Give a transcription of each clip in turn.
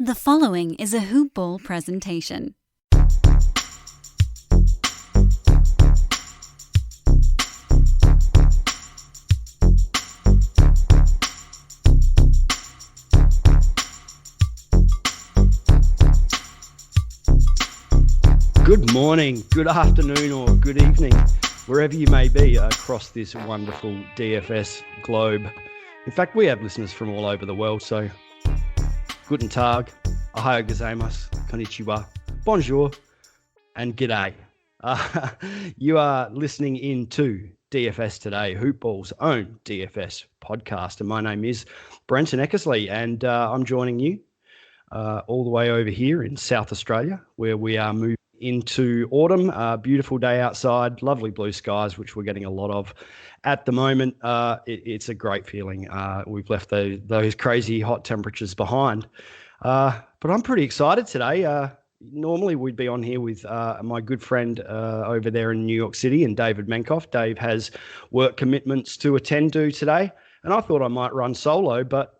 The following is a HoopBall presentation. Good morning, good afternoon, or good evening, wherever you may be across this wonderful DFS globe. In fact, we have listeners from all over the world, so guten tag, ohayo gozaimasu, konnichiwa, bonjour, and g'day. You are listening in to DFS Today, HoopBall's own DFS podcast, and my name is Brenton Eckersley, and I'm joining you all the way over here in South Australia, where we are moving into autumn. Beautiful day outside, lovely blue skies, which we're getting a lot of at the moment. It's a great feeling. We've left those crazy hot temperatures behind, but I'm pretty excited today. Normally we'd be on here with my good friend over there in New York City, and David Menkoff. Dave has work commitments to attend to today, and I thought I might run solo, but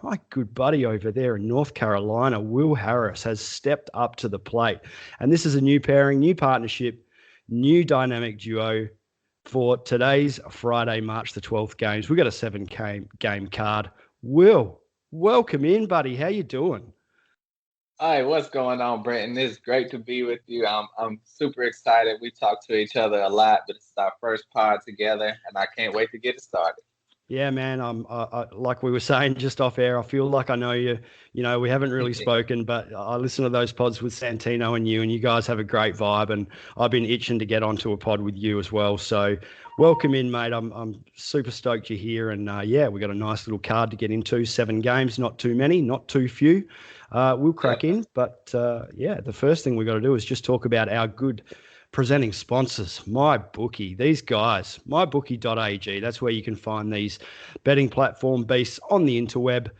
my good buddy over there in North Carolina, Will Harris, has stepped up to the plate. And this is a new pairing, new partnership, new dynamic duo for today's Friday, March the 12th games. We've got a 7-game card. Will, welcome in, buddy. How you doing? Hi, what's going on, Brenton? It's great to be with you. I'm super excited. We talk to each other a lot, but it's our first pod together, and I can't wait to get it started. Yeah, man. Like we were saying just off air, I feel like I know you. You know, we haven't really spoken, but I listen to those pods with Santino and you guys have a great vibe. And I've been itching to get onto a pod with you as well. So welcome in, mate. I'm super stoked you're here. And yeah, we got a nice little card to get into. 7 games, not too many, not too few. We'll crack in. But yeah, the first thing we got to do is just talk about our good presenting sponsors, MyBookie. These guys, mybookie.ag, that's where you can find these betting platform beasts on the interweb.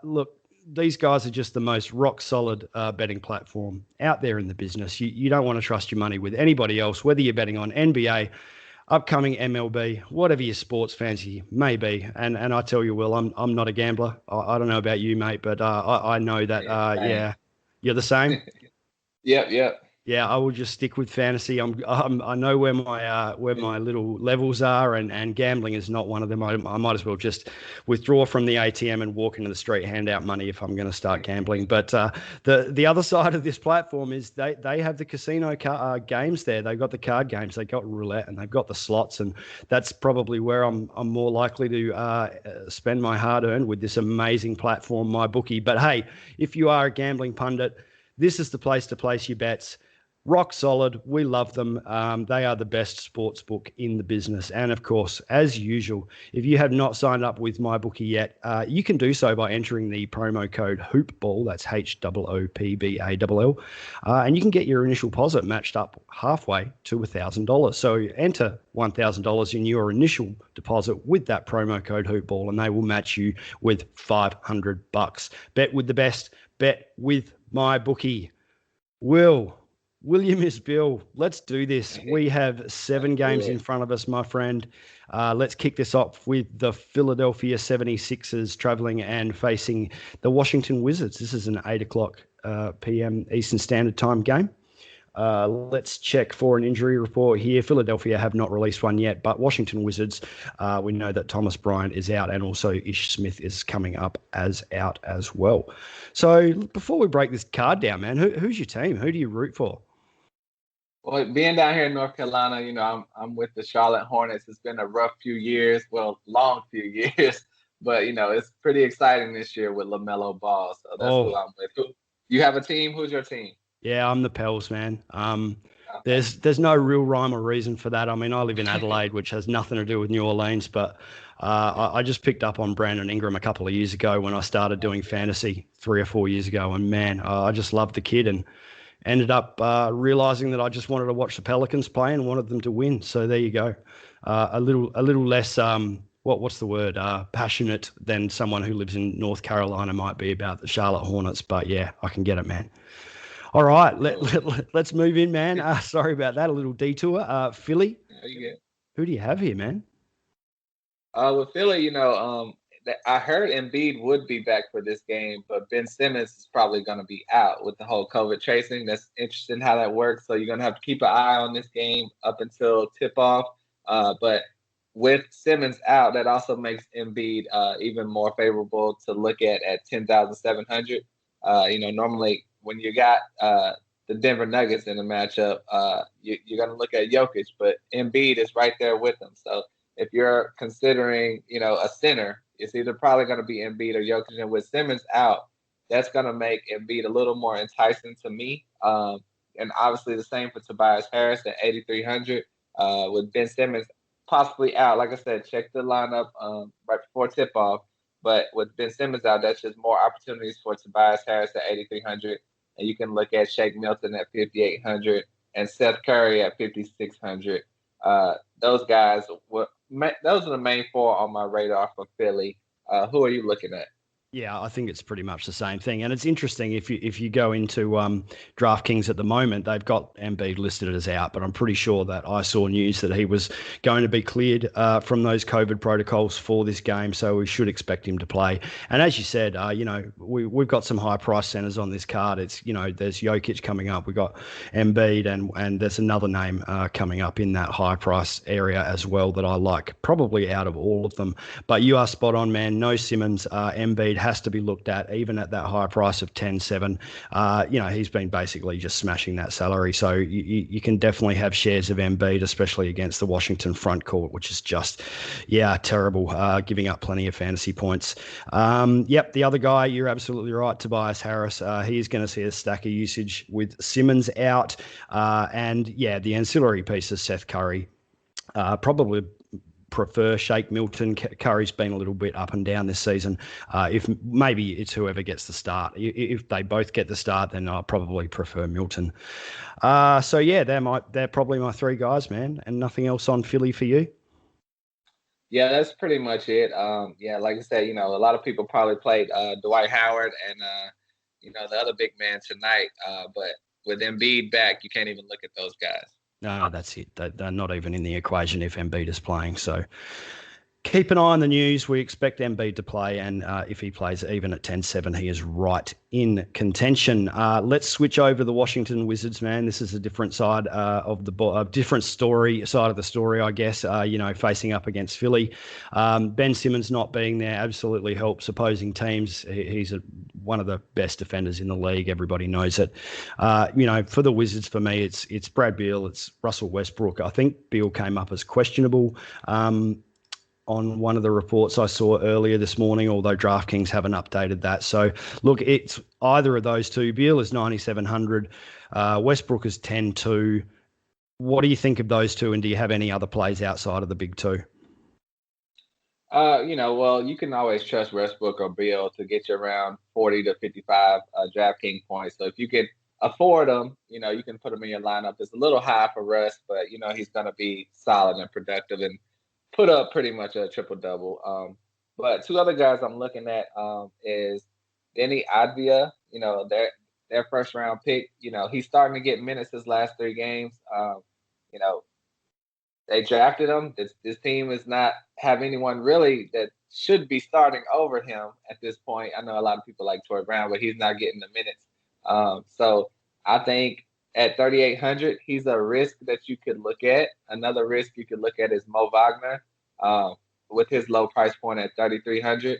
Look, these guys are just the most rock solid betting platform out there in the business. You don't want to trust your money with anybody else, whether you're betting on NBA, upcoming MLB, whatever your sports fancy may be. And I tell you, Will, I'm not a gambler. I don't know about you, mate, but I know that, yeah, you're the same. Yep. Yeah, I will just stick with fantasy. I know where my little levels are, and gambling is not one of them. I might as well just withdraw from the ATM and walk into the street, hand out money if I'm going to start gambling. But the other side of this platform is they have the casino games there. They've got the card games, they've got roulette, and they've got the slots, and that's probably where I'm more likely to spend my hard-earned with this amazing platform, MyBookie. But hey, if you are a gambling pundit, this is the place to place your bets. Rock solid. We love them. They are the best sports book in the business. And of course, as usual, if you have not signed up with MyBookie yet, you can do so by entering the promo code HoopBall. That's HOOPBALL. And you can get your initial deposit matched up halfway to $1,000. So enter $1,000 in your initial deposit with that promo code HoopBall, and they will match you with $500. Bet with the best. Bet with MyBookie. William is Bill. Let's do this. We have 7 games in front of us, my friend. Let's kick this off with the Philadelphia 76ers traveling and facing the Washington Wizards. This is an 8:00 p.m. Eastern Standard Time game. Let's check for an injury report here. Philadelphia have not released one yet, but Washington Wizards, we know that Thomas Bryant is out, and also Ish Smith is coming up out as well. So before we break this card down, man, who's your team? Who do you root for? Well, being down here in North Carolina, you know, I'm with the Charlotte Hornets. It's been a rough few years, long few years, but you know, it's pretty exciting this year with LaMelo Ball. So that's who I'm with. You have a team? Who's your team? Yeah, I'm the Pels, man. There's no real rhyme or reason for that. I mean, I live in Adelaide, which has nothing to do with New Orleans, but I just picked up on Brandon Ingram a couple of years ago when I started doing fantasy 3 or 4 years ago, and man, I just loved the kid and ended up realizing that I just wanted to watch the Pelicans play and wanted them to win. So there you go. A little less what's the word? Passionate than someone who lives in North Carolina might be about the Charlotte Hornets. But yeah, I can get it, man. All right, let's move in, man. Sorry about that, a little detour. Philly. Who do you have here, man? With Philly, you know, I heard Embiid would be back for this game, but Ben Simmons is probably going to be out with the whole COVID tracing. That's interesting how that works. So you're going to have to keep an eye on this game up until tip-off. But with Simmons out, that also makes Embiid even more favorable to look at 10,700. Normally when you got the Denver Nuggets in the matchup, you're going to look at Jokic, but Embiid is right there with him. So if you're considering, a center, it's either probably going to be Embiid or Jokic. And with Simmons out, that's going to make Embiid a little more enticing to me. And obviously the same for Tobias Harris at 8,300. With Ben Simmons possibly out, like I said, check the lineup right before tip-off. But with Ben Simmons out, that's just more opportunities for Tobias Harris at 8,300. And you can look at Shake Milton at 5,800 and Seth Curry at 5,600. Those guys, those are the main four on my radar for Philly. Who are you looking at? Yeah, I think it's pretty much the same thing. And it's interesting if you go into DraftKings at the moment, they've got Embiid listed as out, but I'm pretty sure that I saw news that he was going to be cleared from those COVID protocols for this game. So we should expect him to play. And as you said, we've got some high price centers on this card. It's, there's Jokic coming up. We've got Embiid and there's another name coming up in that high price area as well that I like, probably out of all of them. But you are spot on, man. No Simmons. Embiid has to be looked at even at that high price of 10.7. He's been basically just smashing that salary. So you can definitely have shares of Embiid, especially against the Washington front court, which is just, terrible, giving up plenty of fantasy points. The other guy, you're absolutely right, Tobias Harris. He is going to see a stack of usage with Simmons out. The ancillary pieces, Seth Curry, probably prefer Shake Milton. Curry's been a little bit up and down this season. If maybe it's whoever gets the start. If they both get the start, then I'll probably prefer Milton. They're probably my three guys, man, and nothing else on Philly for you. Yeah, that's pretty much it. Like I said, a lot of people probably played Dwight Howard and the other big man tonight. But with Embiid back, you can't even look at those guys. No, that's it. They're not even in the equation if Embiid is playing. So keep an eye on the news. We expect Embiid to play, and if he plays even at 10.7, he is right in contention. Let's switch over the Washington Wizards, man. This is a different side of the side of the story, I guess. Facing up against Philly. Ben Simmons not being there absolutely helps opposing teams. He's one of the best defenders in the league. Everybody knows it. For the Wizards, for me, it's Brad Beal, it's Russell Westbrook. I think Beal came up as questionable on one of the reports I saw earlier this morning, although DraftKings haven't updated that. So, look, it's either of those two. Beal is 9,700. Westbrook is 10.2. What do you think of those two, and do you have any other plays outside of the big two? You can always trust Westbrook or Beal to get you around 40 to 55 DraftKings points. So if you can afford them, you can put them in your lineup. It's a little high for Russ, but, he's going to be solid and productive and put up pretty much a triple-double. But two other guys I'm looking at is Denny Advia, their first-round pick. He's starting to get minutes his last three games. They drafted him. This team does not have anyone really that should be starting over him at this point. I know a lot of people like Troy Brown, but he's not getting the minutes. So I think at 3,800, he's a risk that you could look at. Another risk you could look at is Mo Wagner. With his low price point at 3,300,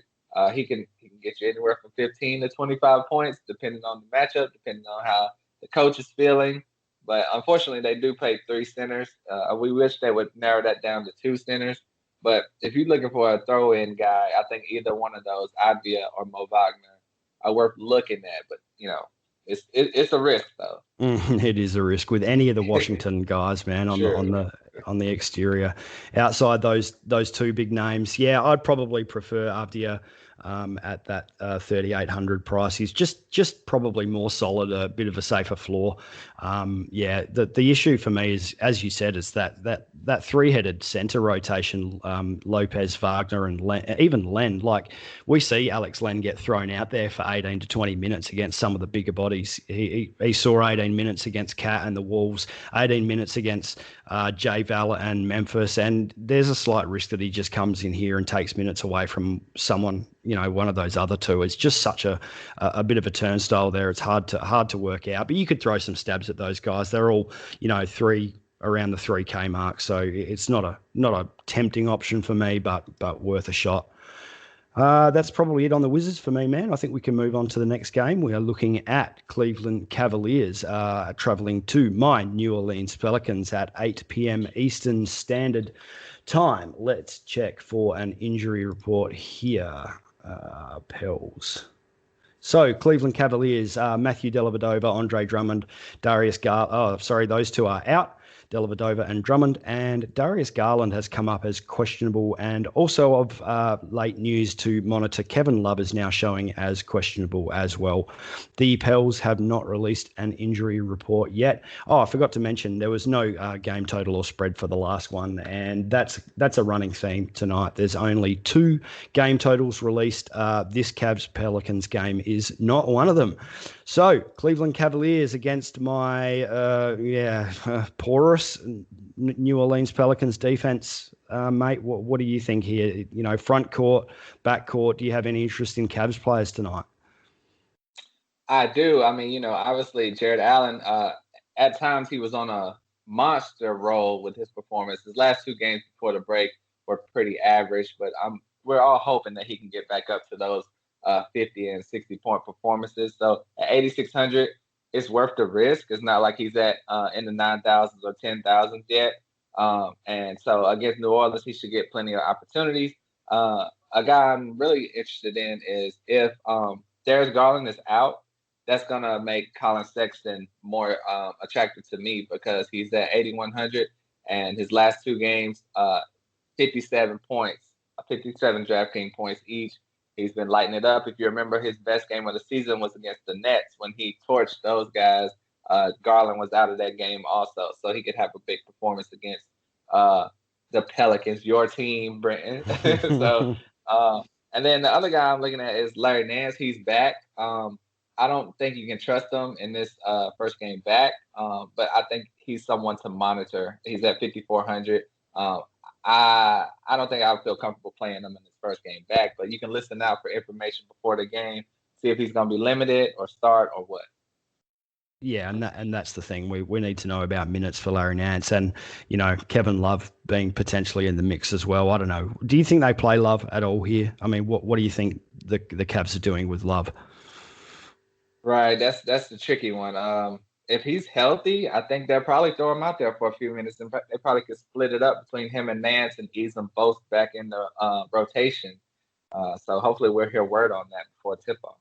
he can get you anywhere from 15 to 25 points, depending on the matchup, depending on how the coach is feeling. But unfortunately, they do play three centers. We wish they would narrow that down to two centers. But if you're looking for a throw-in guy, I think either one of those, Advia or Mo Wagner, are worth looking at. But, it's a risk, though. It is a risk with any of the Washington guys, man, on the exterior. Outside those two big names, I'd probably prefer Avdia at that 3,800 price. He's just probably more solid, a bit of a safer floor. The issue for me is, as you said, is that three-headed centre rotation, Lopez, Wagner, and even Len. Like, we see Alex Len get thrown out there for 18 to 20 minutes against some of the bigger bodies. He saw 18 minutes against Cat and the Wolves, 18 minutes against Jay Val and Memphis, and there's a slight risk that he just comes in here and takes minutes away from someone, one of those other two. It's just such a bit of a turnstile there. It's hard to work out, but you could throw some stabs at those guys. They're all, around the 3K mark, so it's not a tempting option for me, but worth a shot. That's probably it on the Wizards for me, man. I think we can move on to the next game. We are looking at Cleveland Cavaliers traveling to my New Orleans Pelicans at 8 p.m. Eastern Standard Time. Let's check for an injury report here. Pels. So, Cleveland Cavaliers, Matthew Dellavedova, Andre Drummond, Darius Garland. Those two are out. Dellavedova and Drummond, and Darius Garland has come up as questionable, and also of late news to monitor, Kevin Love is now showing as questionable as well. The Pels have not released an injury report yet. Oh, I forgot to mention there was no game total or spread for the last one, and that's a running theme tonight. There's only 2 game totals released. This Cavs-Pelicans game is not one of them. So, Cleveland Cavaliers against my porous New Orleans Pelicans defense, mate. What do you think here? Front court, back court. Do you have any interest in Cavs players tonight? I do. I mean, obviously Jarrod Allen, at times he was on a monster roll with his performance. His last 2 games before the break were pretty average, but we're all hoping that he can get back up to those 50 and 60 point performances. So at 8,600, it's worth the risk. It's not like he's at in the 9,000s or 10,000s yet. And so against New Orleans, he should get plenty of opportunities. A guy I'm really interested in is if Darius Garland is out, that's going to make Colin Sexton more attractive to me, because he's at 8,100 and his last 2 games, 57 points, 57 DraftKings points each. He's been lighting it up. If you remember, his best game of the season was against the Nets when he torched those guys. Garland was out of that game also, so he could have a big performance against the Pelicans, your team, Brenton. And then the other guy I'm looking at is Larry Nance. He's back. I don't think you can trust him in this first game back, but I think he's someone to monitor. He's at 5,400. I don't think I would feel comfortable playing him in his first game back, but you can listen out for information before the game, see if he's going to be limited or start or what. Yeah, and that's the thing. We need to know about minutes for Larry Nance, and Kevin Love being potentially in the mix as well. I don't know. Do you think they play Love at all here? I mean, what do you think the Cavs are doing with Love? Right, that's the tricky one. If he's healthy, I think they'll probably throw him out there for a few minutes, and they probably could split it up between him and Nance and ease them both back in the rotation. So hopefully we'll hear word on that before tip-off.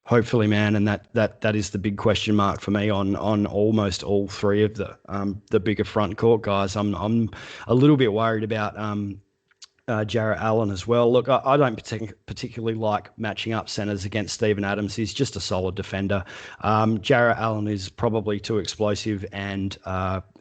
Hopefully, man, and that is the big question mark for me on almost all 3 of the bigger front court guys. I'm a little bit worried about Jarrod Allen as well. Look, I don't particularly like matching up centers against Steven Adams. He's just a solid defender. Jarrod Allen is probably too explosive and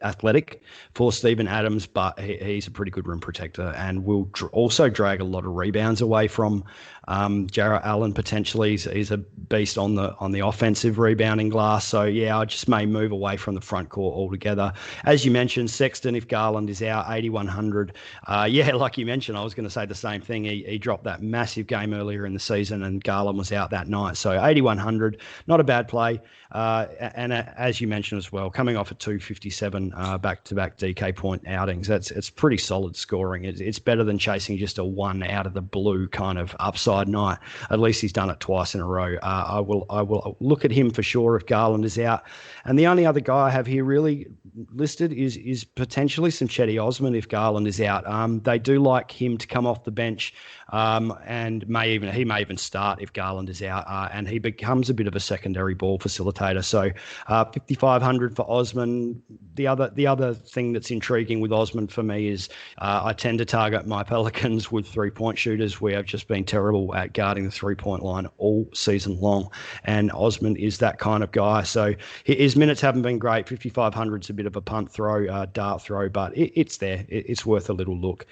athletic for Steven Adams, but he's a pretty good rim protector and will also drag a lot of rebounds away from Jarrod Allen potentially. He's a beast on the offensive rebounding glass. So yeah, I just may move away from the front court altogether. As you mentioned, Sexton, if Garland is out, 8,100. Like you mentioned, I was going to say the same thing. He dropped that massive game earlier in the season, and Garland was out that night. So 8,100, not a bad play. And as you mentioned as well, coming off a 257 back-to-back DK point outings, it's pretty solid scoring. It's better than chasing just a one out of the blue kind of upside night. At least he's done it twice in a row. I will look at him for sure if Garland is out. And the only other guy I have here really listed is potentially some Chetty Osman if Garland is out. They do like him to come off the bench, and he may even start if Garland is out, and he becomes a bit of a secondary ball facilitator. So 5,500 for Osman. the other thing that's intriguing with Osman for me is I tend to target my Pelicans with 3-point shooters. We have just been terrible at guarding the 3-point line all season long, and Osman is that kind of guy. So his minutes haven't been great. 5,500 is a bit of a punt throw, dart throw, but it's there. It's worth a little look.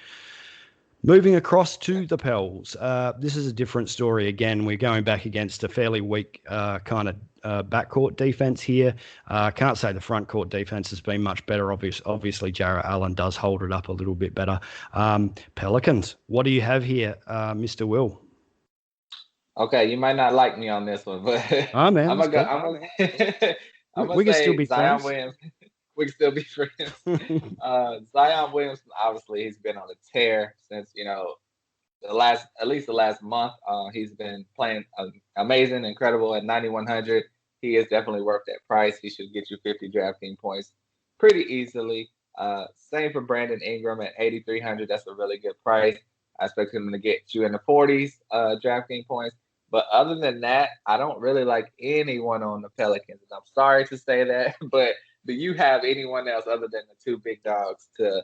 Moving across to the Pels, this is a different story again. We're going back against a fairly weak kind of backcourt defense here. Can't say the front court defense has been much better. Obviously, Jarrod Allen does hold it up a little bit better. Pelicans, what do you have here, Mr. Will? Okay, you might not like me on this one, but man, I'm gonna we can still be Zion friends. Williams. We can still be friends. Zion Williamson, obviously, he's been on a tear since, at least the last month. He's been playing amazing, incredible at 9,100. He is definitely worth that price. He should get you 50 DraftKings points pretty easily. Same for Brandon Ingram at 8,300. That's a really good price. I expect him to get you in the 40s DraftKings points. But other than that, I don't really like anyone on the Pelicans. I'm sorry to say that, but do you have anyone else other than the two big dogs to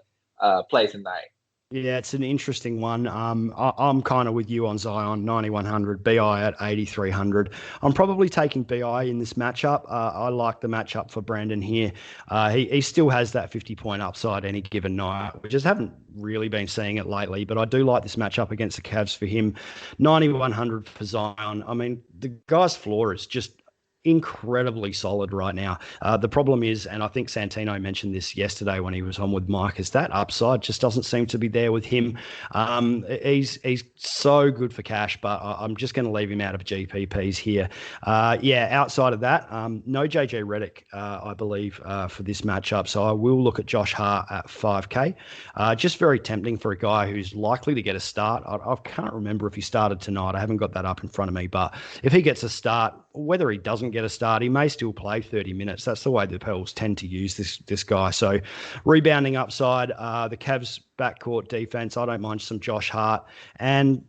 play tonight? Yeah, it's an interesting one. I'm kind of with you on Zion, 9,100, BI at 8,300. I'm probably taking BI in this matchup. I like the matchup for Brandon here. He still has that 50-point upside any given night. We just haven't really been seeing it lately, but I do like this matchup against the Cavs for him. 9,100 for Zion. I mean, the guy's floor is just incredibly solid right now. The problem is, and I think Santino mentioned this yesterday when he was on with Mike, is that upside just doesn't seem to be there with him. He's so good for cash, but I'm just going to leave him out of GPPs here. Outside of that, no JJ Redick, I believe, for this matchup. So I will look at Josh Hart at 5K. Just very tempting for a guy who's likely to get a start. I can't remember if he started tonight. I haven't got that up in front of me, but if he gets a start, whether he doesn't get a start, he may still play 30 minutes. That's the way the Pels tend to use this guy. So rebounding upside, the Cavs backcourt defense, I don't mind some Josh Hart. And,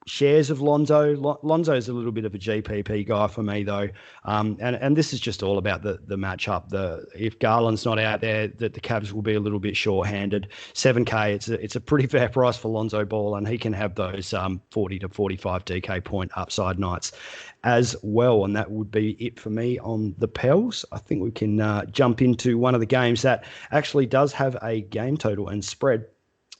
shares of Lonzo. Lonzo's a little bit of a GPP guy for me, though. And this is just all about the matchup. If Garland's not out there, the Cavs will be a little bit short-handed. 7K, it's a pretty fair price for Lonzo Ball, and he can have those 40 to 45 DK point upside nights as well. And that would be it for me on the Pels. I think we can jump into one of the games that actually does have a game total and spread.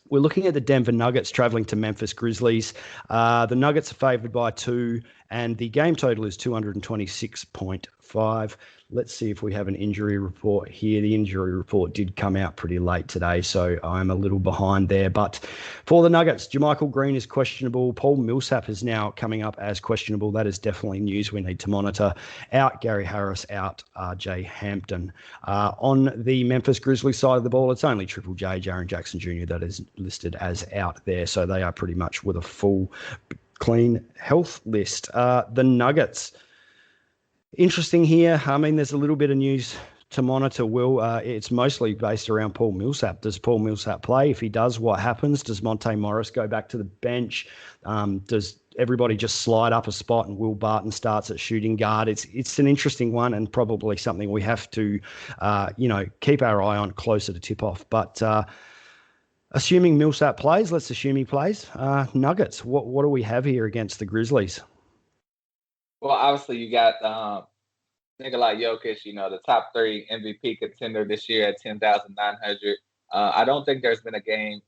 We're looking at the Denver Nuggets traveling to Memphis Grizzlies. The Nuggets are favored by 2, and the game total is 226.5. Let's see if we have an injury report here. The injury report did come out pretty late today, so I'm a little behind there. But for the Nuggets, JaMychal Green is questionable. Paul Millsap is now coming up as questionable. That is definitely news we need to monitor. Out Gary Harris, out RJ Hampton. On the Memphis Grizzlies side of the ball, it's only Triple J, Jaren Jackson Jr. that is listed as out there. So they are pretty much with a full, clean health list. The Nuggets. Interesting here. I mean, there's a little bit of news to monitor, Will. It's mostly based around Paul Millsap. Does Paul Millsap play? If he does, what happens? Does Monte Morris go back to the bench? Does everybody just slide up a spot and Will Barton starts at shooting guard? It's an interesting one and probably something we have to, keep our eye on closer to tip-off. But assuming Millsap plays, let's assume he plays. Nuggets, what do we have here against the Grizzlies? Well, obviously you got Nikola Jokic, the top 3 MVP contender this year at 10,900. I don't think there's been a game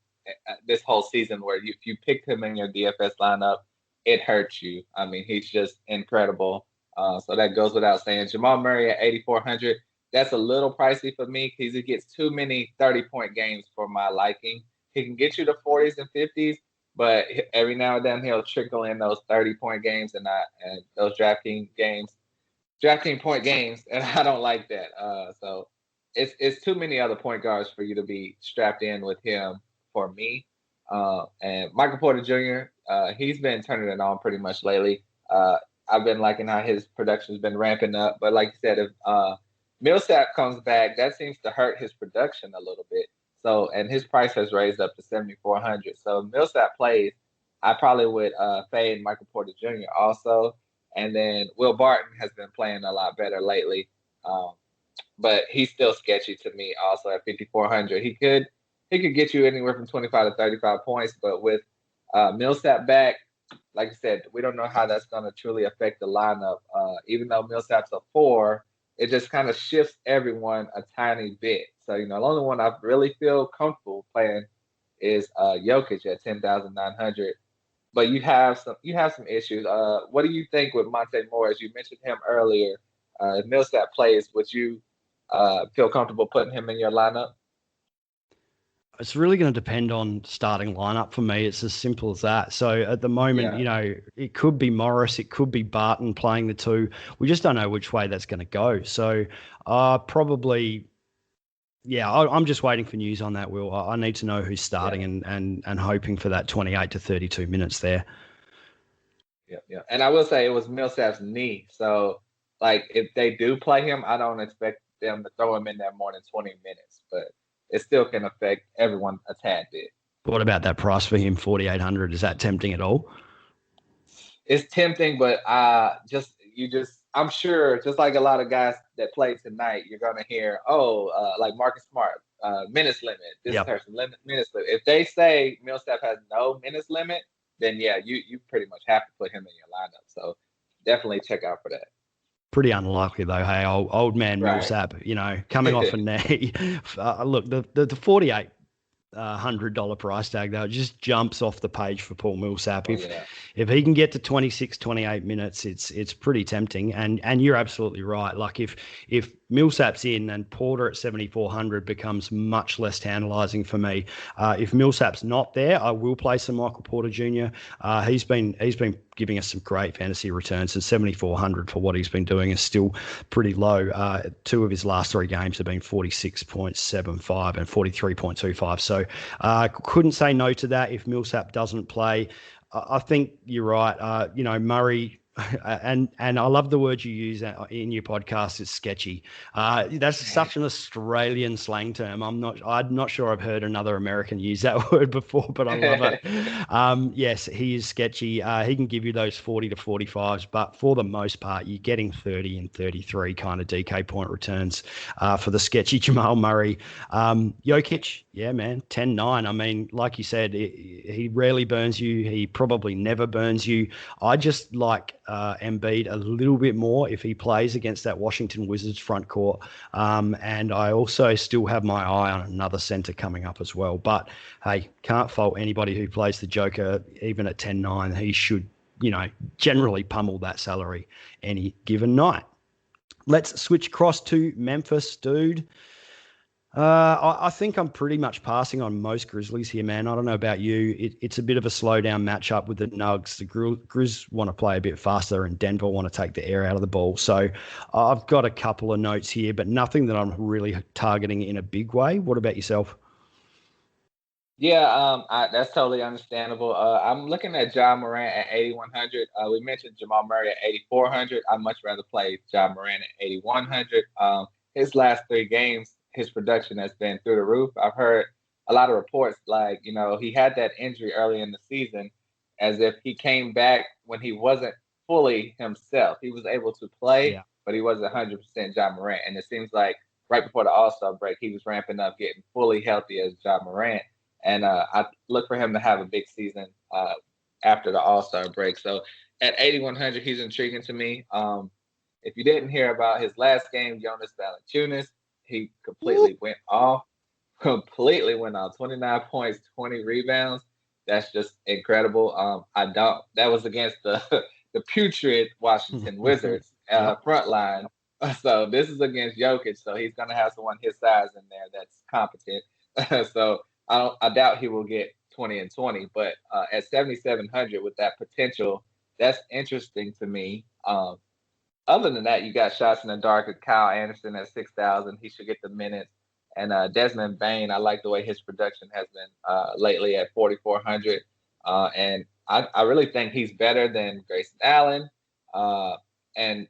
this whole season where if you picked him in your DFS lineup, it hurts you. I mean, he's just incredible. So that goes without saying. Jamal Murray at 8,400. That's a little pricey for me because he gets too many 30-point games for my liking. He can get you the 40s and 50s. But every now and then he'll trickle in those 30-point games and those DraftKings point games, and I don't like that. So it's too many other point guards for you to be strapped in with him for me. And Michael Porter Jr., he's been turning it on pretty much lately. I've been liking how his production's been ramping up. But like you said, if Millsap comes back, that seems to hurt his production a little bit. So, and his price has raised up to 7,400. So Millsap plays, I probably would fade Michael Porter Jr. also. And then Will Barton has been playing a lot better lately. But he's still sketchy to me. Also at 5,400, he could get you anywhere from 25 to 35 points. But with Millsap back, like I said, we don't know how that's going to truly affect the lineup. Even though Millsap's a 4, it just kind of shifts everyone a tiny bit. So, the only one I really feel comfortable playing is Jokic at 10,900. But you have some issues. What do you think with Monte Morris? You mentioned him earlier. If Millsap plays, would you feel comfortable putting him in your lineup? It's really going to depend on starting lineup for me. It's as simple as that. So at the moment, it could be Morris, it could be Barton playing the 2. We just don't know which way that's going to go. So probably, I'm just waiting for news on that, Will. I need to know who's starting and hoping for that 28 to 32 minutes there. Yeah. And I will say it was Millsap's knee. So, if they do play him, I don't expect them to throw him in there more than 20 minutes. But it still can affect everyone a tad bit. What about that price for him, 4,800? Is that tempting at all? It's tempting, but I'm sure, just like a lot of guys that play tonight, you're going to hear, like Marcus Smart, minutes limit, this person, minutes limit. If they say Millsap has no minutes limit, then you pretty much have to put him in your lineup. So definitely check out for that. Pretty unlikely though. Hey, old man Millsap, coming off a knee. Look, the 48 $100 price tag though, it just jumps off the page for Paul Millsap. If he can get to 26, 28 minutes, it's pretty tempting. And you're absolutely right. Like if Millsap's in and Porter at 7,400 becomes much less tantalizing for me. If Millsap's not there, I will play some Michael Porter Jr. He's been giving us some great fantasy returns, and 7,400 for what he's been doing is still pretty low. 2 of his last 3 games have been 46.75 and 43.25. So couldn't say no to that if Millsap doesn't play. I think you're right. Murray, and I love the word you use in your podcast. It's sketchy. That's such an Australian slang term. I'm not sure I've heard another American use that word before, but I love it. Yes, he is sketchy. He can give you those 40 to 45s, but for the most part, you're getting 30 and 33 kind of DK point returns for the sketchy Jamal Murray. Jokic, yeah, man, 10-9. I mean, like you said, he rarely burns you. He probably never burns you. I just like Embiid a little bit more if he plays against that Washington Wizards front court. And I also still have my eye on another center coming up as well. But, hey, can't fault anybody who plays the Joker, even at 10-9. He should, generally pummel that salary any given night. Let's switch across to Memphis, dude. I think I'm pretty much passing on most Grizzlies here, man. I don't know about you. It's a bit of a slowdown matchup with the Nugs. The Grizz want to play a bit faster, and Denver want to take the air out of the ball. So I've got a couple of notes here, but nothing that I'm really targeting in a big way. What about yourself? Yeah, that's totally understandable. I'm looking at Ja Morant at 8,100. We mentioned Jamal Murray at 8,400. I'd much rather play Ja Morant at 8,100. His last 3 games, his production has been through the roof. I've heard a lot of reports like, he had that injury early in the season, as if he came back when he wasn't fully himself. He was able to play, but he wasn't 100% Ja Morant. And it seems like right before the All-Star break, he was ramping up, getting fully healthy as Ja Morant. And I look for him to have a big season after the All-Star break. So at 8,100, he's intriguing to me. If you didn't hear about his last game, Jonas Valanciunas, he completely went off. 29 points, 20 rebounds. That's just incredible. That was against the putrid Washington Wizards front line. So this is against Jokic. So he's going to have someone his size in there that's competent. So I doubt he will get 20 and 20, but at 7,700 with that potential, that's interesting to me. Other than that, you got shots in the dark with Kyle Anderson at 6,000. He should get the minutes. And Desmond Bane, I like the way his production has been lately at 4,400. And I really think he's better than Grayson Allen. And,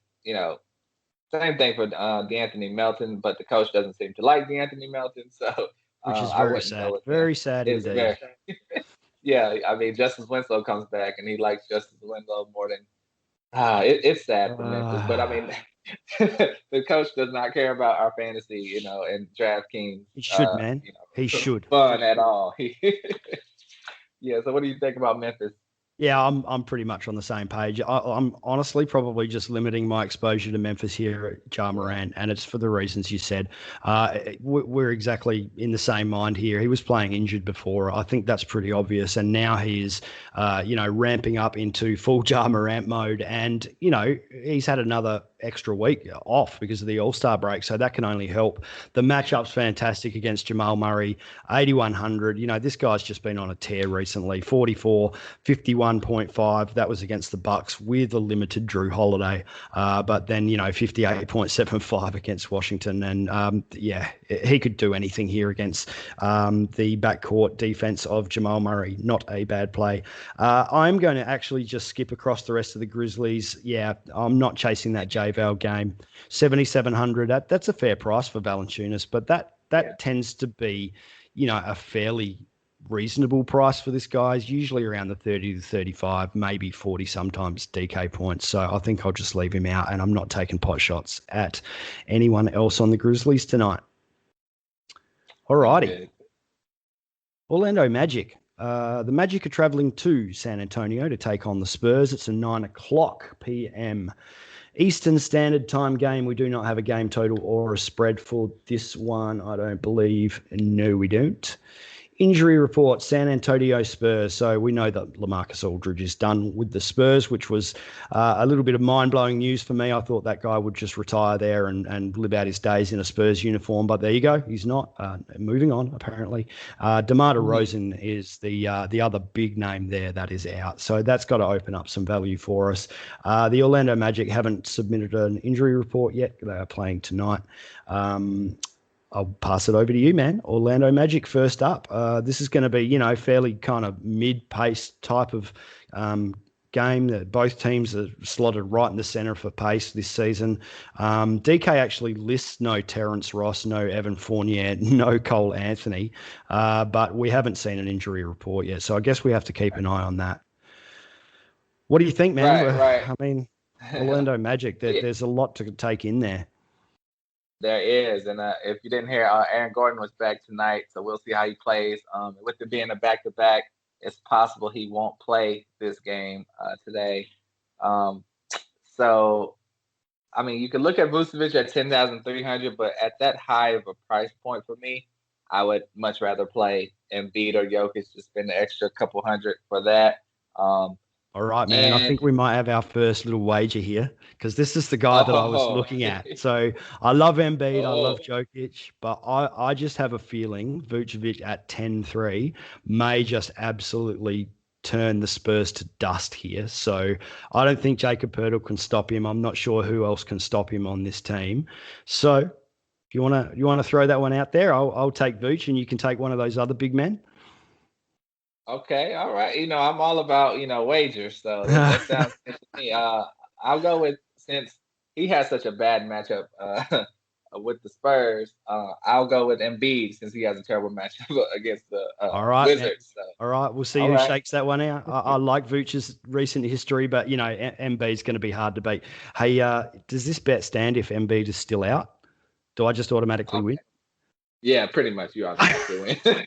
same thing for DeAnthony Melton, but the coach doesn't seem to like DeAnthony Melton. So, which is very sad. Very sad indeed. Yeah, I mean, Justice Winslow comes back, and he likes Justice Winslow more than it's sad for Memphis. But I mean, The coach does not care about our fantasy, and DraftKings. He should, man. He should. Fun at all. Yeah. So what do you think about Memphis? Yeah, I'm pretty much on the same page. I'm honestly probably just limiting my exposure to Memphis here at Ja Morant, and it's for the reasons you said. We're exactly in the same mind here. He was playing injured before. I think that's pretty obvious, and now he's, ramping up into full Ja Morant mode, and he's had another extra week off because of the All-Star break, so that can only help. The matchup's fantastic against Jamal Murray, 8,100. This guy's just been on a tear recently. 44, 51.5. That was against the Bucks with a limited Drew Holiday, but then 58.75 against Washington, and he could do anything here against the backcourt defense of Jamal Murray. Not a bad play. I'm going to actually just skip across the rest of the Grizzlies. Yeah, I'm not chasing that JVal game. 7,700. That's a fair price for Valanciunas, but that tends to be, a fairly reasonable price for this guy. Is usually around the 30 to 35, maybe 40 sometimes DK points. So I think I'll just leave him out, and I'm not taking pot shots at anyone else on the Grizzlies tonight. All righty. Orlando Magic. The Magic are traveling to San Antonio to take on the Spurs. It's a 9:00 p.m. Eastern Standard Time game. We do not have a game total or a spread for this one, I don't believe. No, we don't. Injury report, San Antonio Spurs. So we know that LaMarcus Aldridge is done with the Spurs, which was a little bit of mind-blowing news for me. I thought that guy would just retire there and live out his days in a Spurs uniform, but there you go. He's not. Moving on, apparently. DeMar DeRozan is the other big name there that is out. So that's got to open up some value for us. The Orlando Magic haven't submitted an injury report yet. They are playing tonight. I'll pass it over to you, man. Orlando Magic first up. This is going to be, fairly kind of mid-paced type of game. That both teams are slotted right in the center for pace this season. DK actually lists no Terrence Ross, no Evan Fournier, no Cole Anthony, but we haven't seen an injury report yet. So I guess we have to keep an eye on that. What do you think, man? Right. I mean, Orlando Magic, there's a lot to take in there. There is, and if you didn't hear, Aaron Gordon was back tonight, so we'll see how he plays. With it being a back-to-back, it's possible he won't play this game today. So, I mean, you can look at Vucevic at 10,300, but at that high of a price point for me, I would much rather play Embiid or Jokic to spend the extra couple hundred for that. All right, man. I think we might have our first little wager here because this is the guy that I was looking at. So I love Embiid. I love Jokic, but I just have a feeling Vucevic at 10-3 may just absolutely turn the Spurs to dust here. So I don't think Jakob Poeltl can stop him. I'm not sure who else can stop him on this team. So if you want to throw that one out there, I'll take Vooch and you can take one of those other big men. Okay, all right. I'm all about, wagers, so that sounds good to me. I'll go with, since he has such a bad matchup with the Spurs, I'll go with Embiid since he has a terrible matchup against the Wizards. So. All right, we'll see who shakes that one out. I like Vooch's recent history, but, Embiid's going to be hard to beat. Hey, does this bet stand if Embiid is still out? Do I just automatically win? Yeah, pretty much. You automatically win.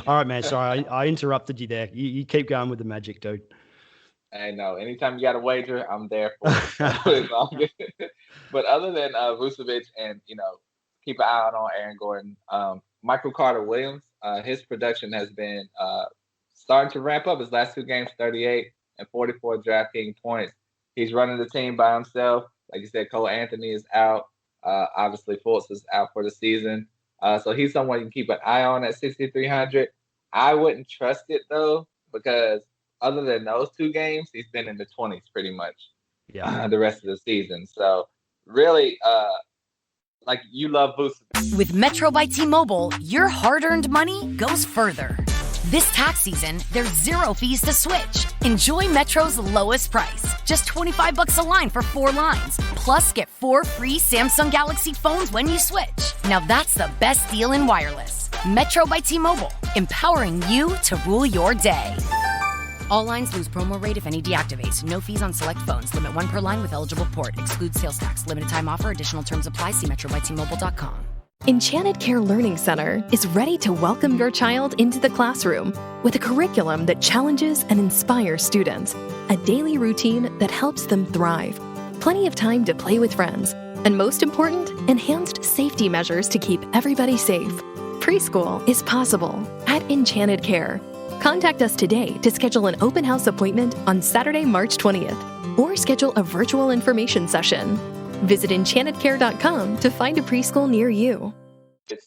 All right, man. Sorry, I interrupted you there. You keep going with the Magic, dude. I know. Anytime you got a wager, I'm there for it. But other than Vucevic and, keep an eye out on Aaron Gordon, Michael Carter Williams, his production has been starting to ramp up. His last two games, 38 and 44 DraftKings points. He's running the team by himself. Like you said, Cole Anthony is out. Obviously, Fultz is out for the season. So he's someone you can keep an eye on at 6,300. I wouldn't trust it, though, because other than those two games, he's been in the 20s pretty much the rest of the season. So really, you love Vucevic. With Metro by T-Mobile, your hard-earned money goes further. This tax season, there's zero fees to switch. Enjoy Metro's lowest price, just $25 a line for 4 lines. Plus, get 4 free Samsung Galaxy phones when you switch. Now that's the best deal in wireless. Metro by T-Mobile, empowering you to rule your day. All lines lose promo rate if any deactivates. No fees on select phones. Limit 1 per line with eligible port. Excludes sales tax. Limited time offer. Additional terms apply. See Metro by T-Mobile.com. Enchanted Care Learning Center is ready to welcome your child into the classroom with a curriculum that challenges and inspires students, a daily routine that helps them thrive, plenty of time to play with friends, and most important, enhanced safety measures to keep everybody safe. Preschool is possible at Enchanted Care. Contact us today to schedule an open house appointment on Saturday, March 20th, or schedule a virtual information session. Visit enchantedcare.com to find a preschool near you.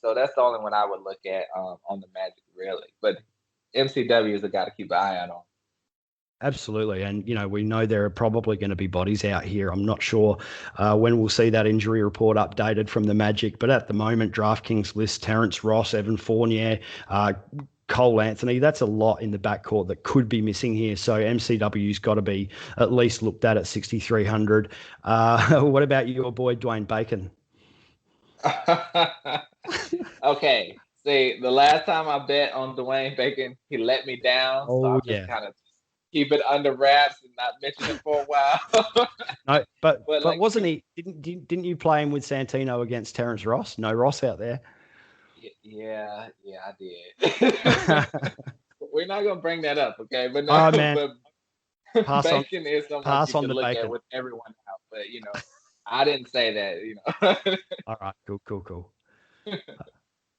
So that's the only one I would look at on the Magic, really. But MCW is a guy to keep an eye on. Absolutely. And, we know there are probably going to be bodies out here. I'm not sure when we'll see that injury report updated from the Magic. But at the moment, DraftKings lists Terrence Ross, Evan Fournier, Cole Anthony. That's a lot in the backcourt that could be missing here. So MCW's got to be at least looked at 6,300. What about your boy, Dwayne Bacon? Okay. See, the last time I bet on Dwayne Bacon, he let me down. So I'll just kind of keep it under wraps and not mention it for a while. No, but wasn't he? Didn't you play him with Santino against Terrence Ross? No Ross out there. Yeah, I did. We're not gonna bring that up, okay? But no, man. Bacon is someone you can look at with everyone out. But I didn't say that. All right, cool.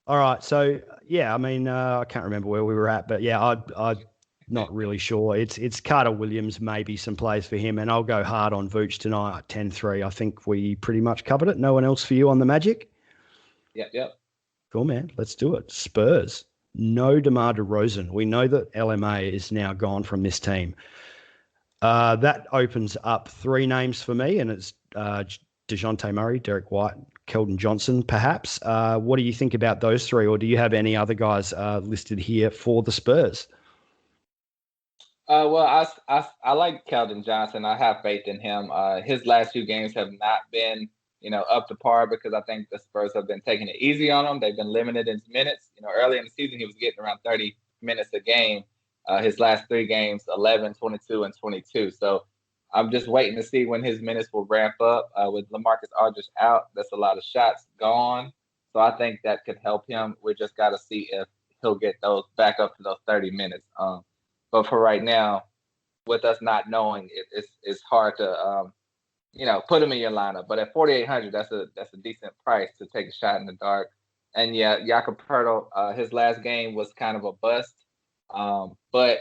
All right, so I can't remember where we were at, but I'm not really sure. It's Carter Williams, maybe some plays for him, and I'll go hard on Vooch tonight at 10-3. I think we pretty much covered it. No one else for you on the Magic? Yep. Cool, man. Let's do it. Spurs. No DeMar DeRozan. We know that LMA is now gone from this team. That opens up 3 names for me, and it's DeJounte Murray, Derek White, Keldon Johnson, perhaps. What do you think about those 3, or do you have any other guys listed here for the Spurs? Well, I like Keldon Johnson. I have faith in him. His last few games have not been up to par because I think the Spurs have been taking it easy on him. They've been limited in minutes. Early in the season, he was getting around 30 minutes a game. His last 3 games, 11, 22, and 22. So I'm just waiting to see when his minutes will ramp up. With LaMarcus Aldridge out, that's a lot of shots gone. So I think that could help him. We just got to see if he'll get those back up to those 30 minutes. But for right now, with us not knowing, it's hard to put him in your lineup. But at 4,800, that's a decent price to take a shot in the dark. And Jakob Poeltl, his last game was kind of a bust. But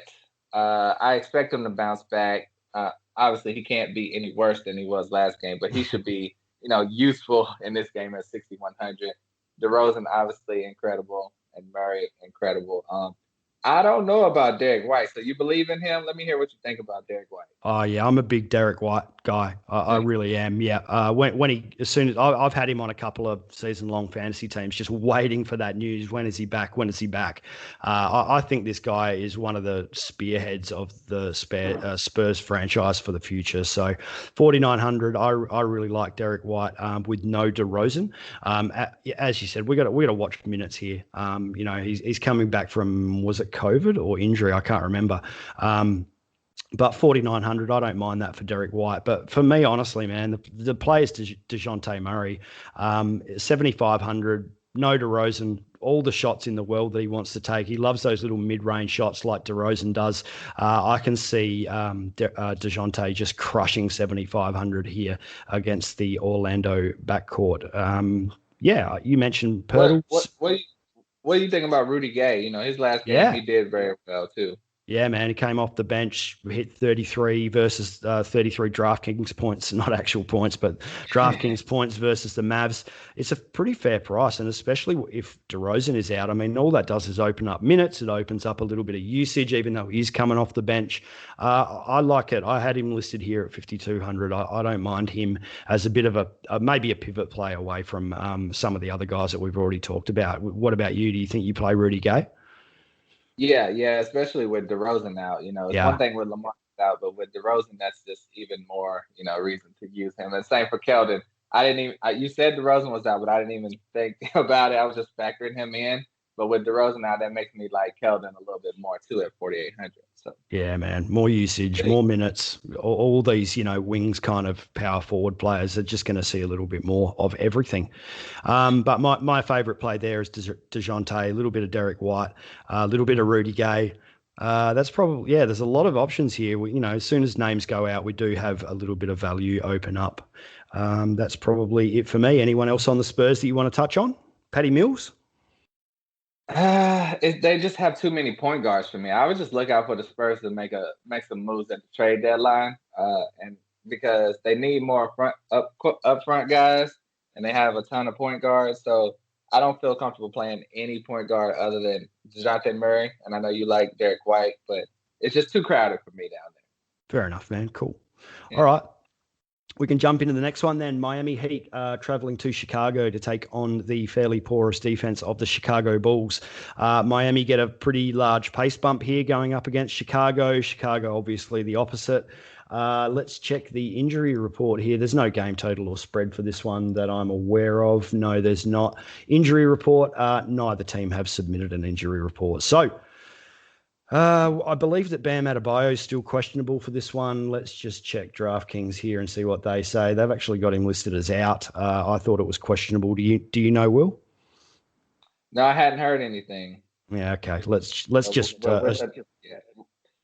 I expect him to bounce back. Obviously, he can't be any worse than he was last game, but he should be, useful in this game at 6,100. DeRozan, obviously incredible, and Murray, incredible. I don't know about Derek White. So you believe in him? Let me hear what you think about Derek White. Oh yeah, I'm a big Derek White guy. I really am. Yeah. As soon as I've had him on a couple of season-long fantasy teams, just waiting for that news. When is he back? When is he back? I think this guy is one of the spearheads of the Spurs franchise for the future. So 4,900. I really like Derek White with no DeRozan. As you said, we got to watch minutes here. He's coming back from, was it COVID or injury? I can't remember. But 4,900, I don't mind that for Derek White. But for me, honestly, man, the play is DeJounte Murray. 7,500, no DeRozan, all the shots in the world that he wants to take. He loves those little mid-range shots like DeRozan does. I can see DeJounte just crushing 7,500 here against the Orlando backcourt. You mentioned Poeltl. What do you think about Rudy Gay? His last game, he did very well, too. Yeah, man, he came off the bench, hit 33 versus 33 DraftKings points, not actual points, but DraftKings points versus the Mavs. It's a pretty fair price, and especially if DeRozan is out. I mean, all that does is open up minutes. It opens up a little bit of usage, even though he's coming off the bench. I like it. I had him listed here at 5,200. I don't mind him as a bit of maybe a pivot play away from some of the other guys that we've already talked about. What about you? Do you think you play Rudy Gay? Yeah, especially with DeRozan out. It's one thing with Lamar out, but with DeRozan, that's just even more, reason to use him. And same for Keldon. You said DeRozan was out, but I didn't even think about it. I was just factoring him in. But with DeRozan out, that makes me like Keldon a little bit more too at 4,800. So Yeah, man, more usage, more minutes. All these, wings kind of power forward players are just going to see a little bit more of everything. But my favourite play there is DeJounte, a little bit of Derek White, a little bit of Rudy Gay. That's probably, there's a lot of options here. As soon as names go out, we do have a little bit of value open up. That's probably it for me. Anyone else on the Spurs that you want to touch on? Patty Mills? They just have too many point guards for me. I would just look out for the Spurs to make some moves at the trade deadline, and because they need more up front guys, and they have a ton of point guards. So I don't feel comfortable playing any point guard other than DeJounte Murray. And I know you like Derek White, but it's just too crowded for me down there. Fair enough, man. Cool. Yeah. All right. We can jump into the next one then. Miami Heat traveling to Chicago to take on the fairly porous defense of the Chicago Bulls. Miami get a pretty large pace bump here going up against Chicago. Chicago, obviously, the opposite. Let's check the injury report here. There's no game total or spread for this one that I'm aware of. No, there's not. Injury report, neither team have submitted an injury report. So, I believe that Bam Adebayo is still questionable for this one. Let's just check DraftKings here and see what they say. They've actually got him listed as out. I thought it was questionable. Do you know, Will? No, I hadn't heard anything. Yeah, okay. Let's just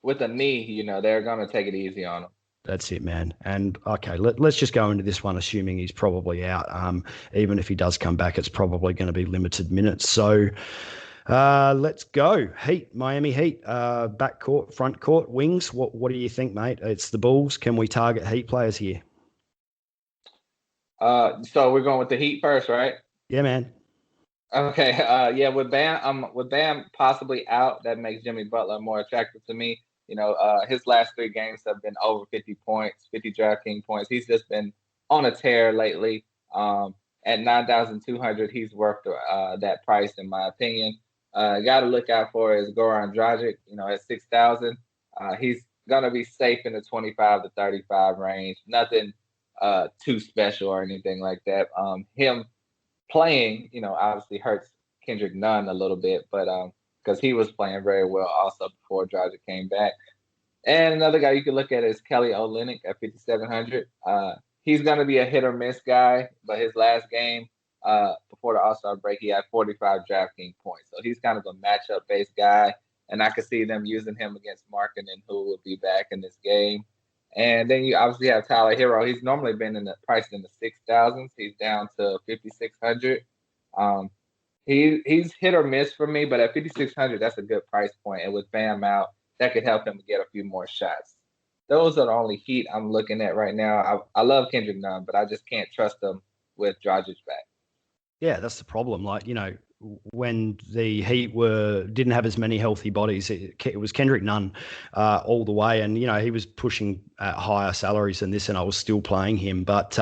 with a knee, they're gonna take it easy on him. That's it, man. And okay, let's just go into this one, assuming he's probably out. Even if he does come back, it's probably going to be limited minutes. So. Let's go. Heat, Miami Heat, back court, front court, wings. What do you think, mate? It's the Bulls. Can we target Heat players here? So we're going with the Heat first, right? Yeah, man. Okay. With Bam possibly out, that makes Jimmy Butler more attractive to me. His last 3 games have been over 50 points, 50 DraftKings points. He's just been on a tear lately. At 9,200, he's worth that price, in my opinion. Got to look out for is Goran Dragic, at 6,000. He's going to be safe in the 25 to 35 range. Nothing too special or anything like that. Him playing, obviously hurts Kendrick Nunn a little bit, but because he was playing very well also before Dragic came back. And another guy you can look at is Kelly Olynyk at 5,700. He's going to be a hit or miss guy, but his last game, before the All-Star break, he had 45 DraftKings points. So he's kind of a matchup-based guy, and I could see them using him against Markin, who will be back in this game. And then you obviously have Tyler Hero. He's normally been priced in the 6,000s. He's down to 5,600. He's hit or miss for me, but at 5,600, that's a good price point. And with Bam out, that could help him get a few more shots. Those are the only Heat I'm looking at right now. I love Kendrick Nunn, but I just can't trust him with Dragic back. Yeah, that's the problem. When the Heat didn't have as many healthy bodies, it was Kendrick Nunn all the way. And, he was pushing at higher salaries than this, and I was still playing him. But,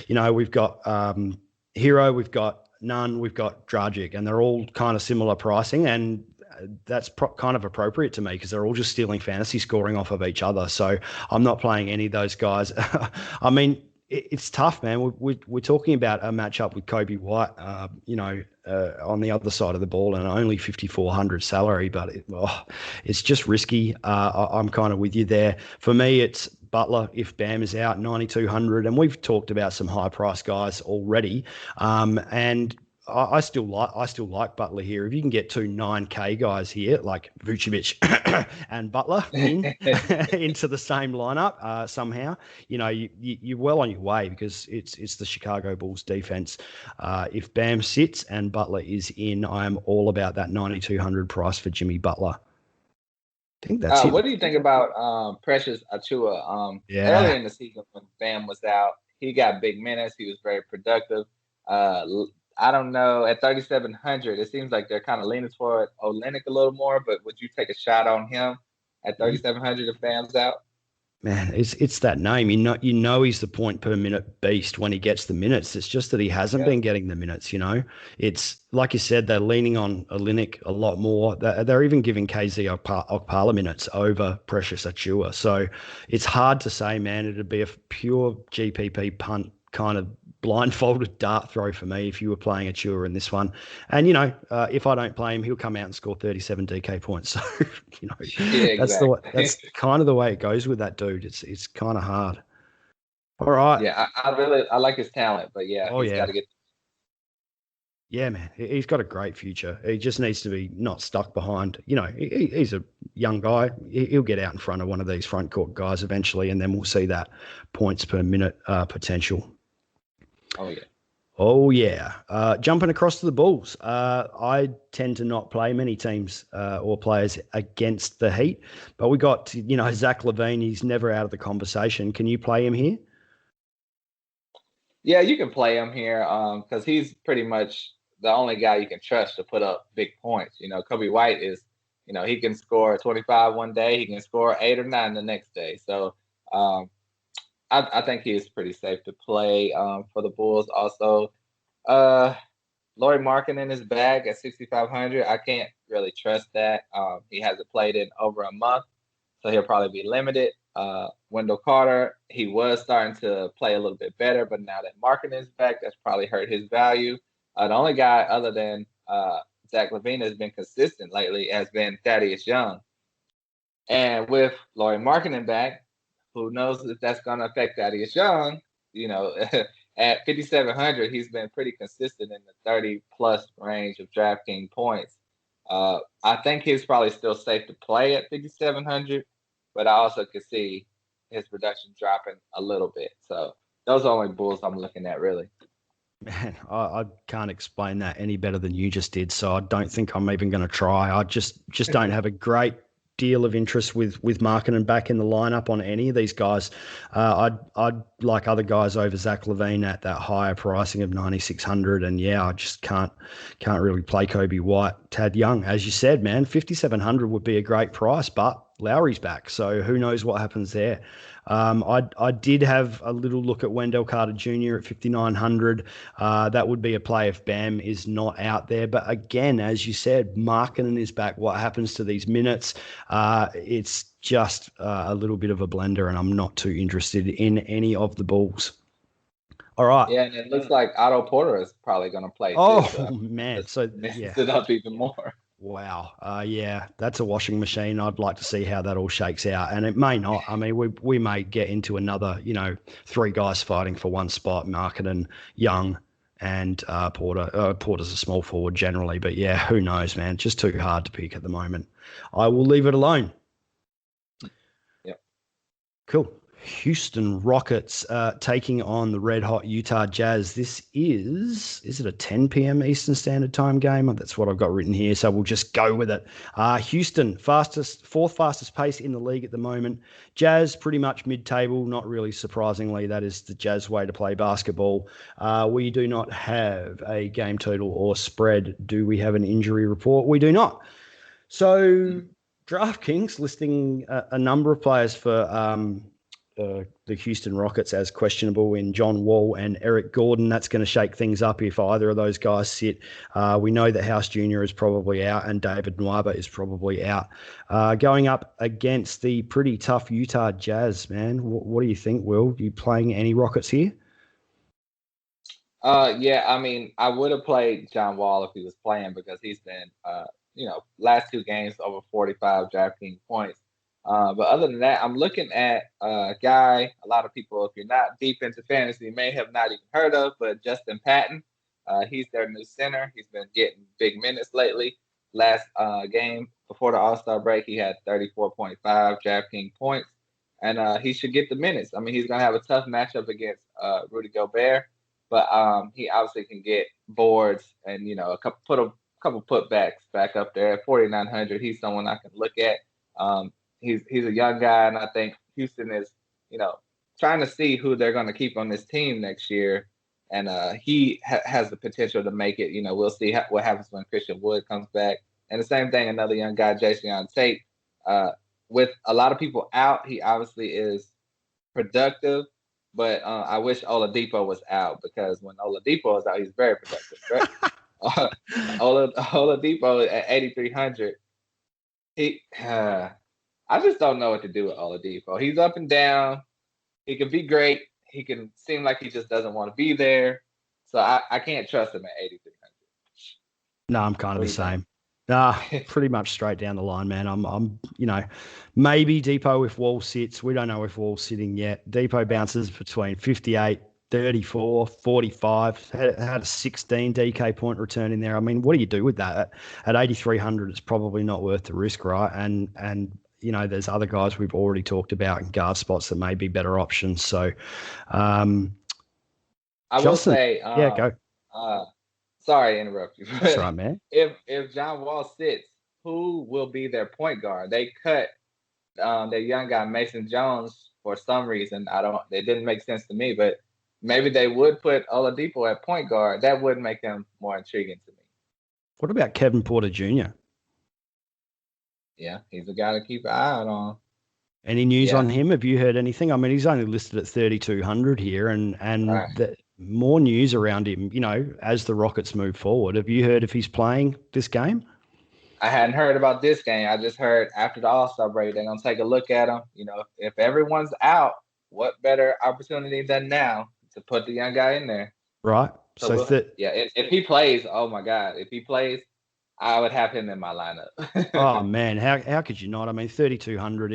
we've got Hero, we've got Nunn, we've got Dragic, and they're all kind of similar pricing. And that's kind of appropriate to me because they're all just stealing fantasy scoring off of each other. So I'm not playing any of those guys. I mean, it's tough, man. We're talking about a matchup with Kobe White, on the other side of the ball, and only 5,400 salary, but it's just risky. I'm kind of with you there. For me, it's Butler if Bam is out, 9,200, and we've talked about some high price guys already. And I still like Butler here. If you can get 2 9K guys here, like Vucevic and Butler into the same lineup somehow, you're well on your way because it's the Chicago Bulls defense. If Bam sits and Butler is in, I am all about that 9,200 price for Jimmy Butler. I think that's it. What do you think about Precious Achiuwa? Earlier in the season when Bam was out, he got big minutes. He was very productive. I don't know. At 3,700, it seems like they're kind of leaning toward Olynyk a little more, but would you take a shot on him at 3,700 if Bam's out? Man, it's that name. You know he's the point per minute beast when he gets the minutes. It's just that he hasn't been getting the minutes, It's like you said, they're leaning on Olynyk a lot more. They're even giving KZ Okpala minutes over Precious Achiuwa. So it's hard to say, man. It'd be a pure GPP punt kind of blindfolded dart throw for me if you were playing Achua in this one. And, if I don't play him, he'll come out and score 37 DK points. So, Yeah, exactly. that's kind of the way it goes with that dude. It's kind of hard. All right. Yeah, I like his talent, but he's got to get. Yeah, man, he's got a great future. He just needs to be not stuck behind. He's a young guy. He'll get out in front of one of these front court guys eventually, and then we'll see that points per minute potential. Oh, yeah. Oh, yeah. Jumping across to the Bulls. I tend to not play many teams or players against the Heat, but we got, Zach LaVine. He's never out of the conversation. Can you play him here? Yeah, you can play him here because he's pretty much the only guy you can trust to put up big points. Kobe White is, he can score 25 one day. He can score 8 or 9 the next day. So I think he is pretty safe to play for the Bulls. Also, Laurie Markin in his bag at 6,500. I can't really trust that. He hasn't played in over a month, so he'll probably be limited. Wendell Carter, he was starting to play a little bit better, but now that Markin is back, that's probably hurt his value. The only guy other than Zach LaVine has been consistent lately has been Thaddeus Young. And with Laurie Markin back, who knows if that's going to affect Thaddeus Young? At 5,700, he's been pretty consistent in the 30-plus range of DraftKings points. I think he's probably still safe to play at 5,700, but I also could see his production dropping a little bit. So those are the only Bulls I'm looking at, really. Man, I can't explain that any better than you just did, so I don't think I'm even going to try. I just don't have a great deal of interest with Markin back in the lineup on any of these guys. I'd like other guys over Zach LaVine at that higher pricing of 9,600, and I just can't really play Kobe White. Tad Young, as you said, man, 5,700 would be a great price, but Lowry's back, so who knows what happens there. I did have a little look at Wendell Carter Jr. at 5,900. That would be a play if Bam is not out there. But again, as you said, Markkanen is back. What happens to these minutes? It's just a little bit of a blender, and I'm not too interested in any of the Bulls. All right. Yeah, and it looks like Otto Porter is probably going to play. Man. So, messes it up even more. Wow. That's a washing machine. I'd like to see how that all shakes out. And it may not. I mean, we may get into another, 3 guys fighting for one spot, Markkanen, Young, and Porter. Porter's a small forward generally, but who knows, man? Just too hard to pick at the moment. I will leave it alone. Yep. Cool. Houston Rockets taking on the red-hot Utah Jazz. This is it a 10 p.m. Eastern Standard Time game? That's what I've got written here, so we'll just go with it. Houston, fourth fastest pace in the league at the moment. Jazz, pretty much mid-table, not really surprisingly. That is the Jazz way to play basketball. We do not have a game total or spread. Do we have an injury report? We do not. So DraftKings listing a number of players for the Houston Rockets as questionable in John Wall and Eric Gordon. That's going to shake things up if either of those guys sit. We know that House Jr. is probably out and David Nwaba is probably out. Going up against the pretty tough Utah Jazz, man. What do you think, Will? Are you playing any Rockets here? I mean, I would have played John Wall if he was playing because he's been, last 2 games over 45 DraftKings points. But other than that, I'm looking at a guy a lot of people, if you're not deep into fantasy, may have not even heard of, but Justin Patton. He's their new center. He's been getting big minutes lately. Last game before the All-Star break, he had 34.5 DraftKings points, and he should get the minutes. I mean, he's going to have a tough matchup against Rudy Gobert, but he obviously can get boards and, a couple putbacks back up there at 4,900. He's someone I can look at. He's a young guy, and I think Houston is, trying to see who they're going to keep on this team next year. And he has the potential to make it. We'll see what happens when Christian Wood comes back. And the same thing, another young guy, Jason Tate. With a lot of people out, he obviously is productive. But I wish Oladipo was out because when Oladipo is out, he's very productive. Right? Oladipo at 8,300. I just don't know what to do with Oladipo. He's up and down. He could be great. he can seem like he just doesn't want to be there. So I can't trust him at 8,300. No, I'm kind of the same. Pretty much straight down the line, man. I'm maybe Depot if Wall sits. We don't know if Wall's sitting yet. Depot bounces between 58, 34, 45. Had a 16 DK point return in there. I mean, what do you do with that? At 8,300, it's probably not worth the risk, right? And there's other guys we've already talked about in guard spots that may be better options. So, I Justin, will say, go. Sorry to interrupt you. That's right, man. If John Wall sits, who will be their point guard? They cut their young guy Mason Jones for some reason. It didn't make sense to me, but maybe they would put Oladipo at point guard. That would make him more intriguing to me. What about Kevin Porter Jr.? Yeah, he's a guy to keep an eye out on. Any news on him? Have you heard anything? I mean, he's only listed at 3,200 here, and right. More news around him, as the Rockets move forward. Have you heard if he's playing this game? I hadn't heard about this game. I just heard after the All-Star break, they're going to take a look at him. If everyone's out, what better opportunity than now to put the young guy in there? Right. If he plays, oh my God, if he plays, I would have him in my lineup. Oh man, how could you not? I mean, 3,200.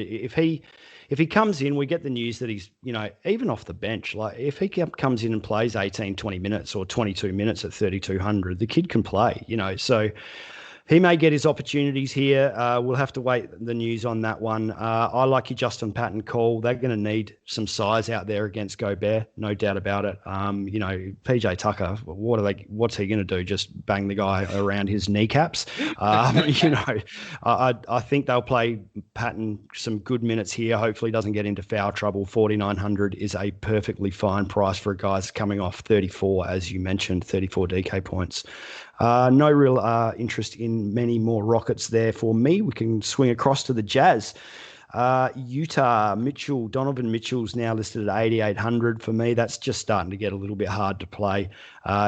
If he comes in, we get the news that he's, even off the bench. Like if he comes in and plays 18, 20 minutes or 22 minutes at 3,200, the kid can play. So he may get his opportunities here. We'll have to wait the news on that one. I like your Justin Patton call. They're going to need some size out there against Gobert, no doubt about it. PJ Tucker, what's he going to do? Just bang the guy around his kneecaps? I think they'll play Patton some good minutes here. Hopefully doesn't get into foul trouble. 4,900 is a perfectly fine price for a guy coming off 34, as you mentioned, 34 DK points. No real interest in many more Rockets there for me. We can swing across to the Jazz. Utah, Donovan Mitchell's now listed at 8,800 for me. That's just starting to get a little bit hard to play.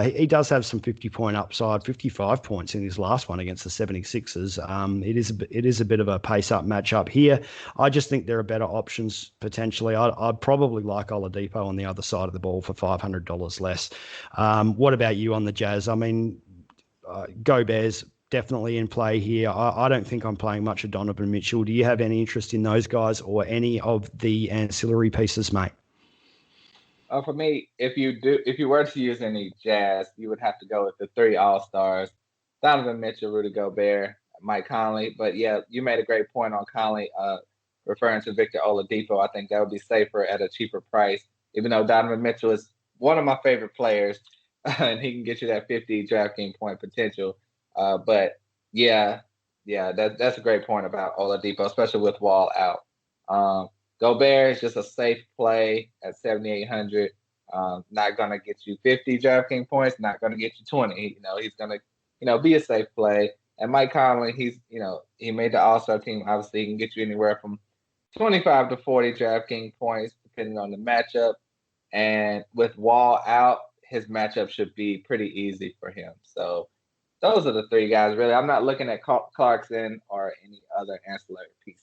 He does have some 50-point upside, 55 points in his last one against the 76ers. It is a bit of a pace-up matchup here. I just think there are better options potentially. I'd probably like Oladipo on the other side of the ball for $500 less. What about you on the Jazz? I mean, Gobert's definitely in play here. I don't think I'm playing much of Donovan Mitchell. Do you have any interest in those guys or any of the ancillary pieces, mate? For me, if you were to use any Jazz, you would have to go with the three All-Stars: Donovan Mitchell, Rudy Gobert, Mike Conley. But yeah, you made a great point on Conley, referring to Victor Oladipo. I think that would be safer at a cheaper price, even though Donovan Mitchell is one of my favorite players. And he can get you that 50 DraftKings point potential. But that's a great point about Oladipo, especially with Wall out. Gobert is just a safe play at 7,800. Not going to get you 50 DraftKings points, not going to get you 20. He's going to, be a safe play. And Mike Conley, he made the All-Star team. Obviously, he can get you anywhere from 25 to 40 DraftKings points, depending on the matchup. And with Wall out, his matchup should be pretty easy for him. So those are the three guys, really. I'm not looking at Clarkson or any other ancillary pieces.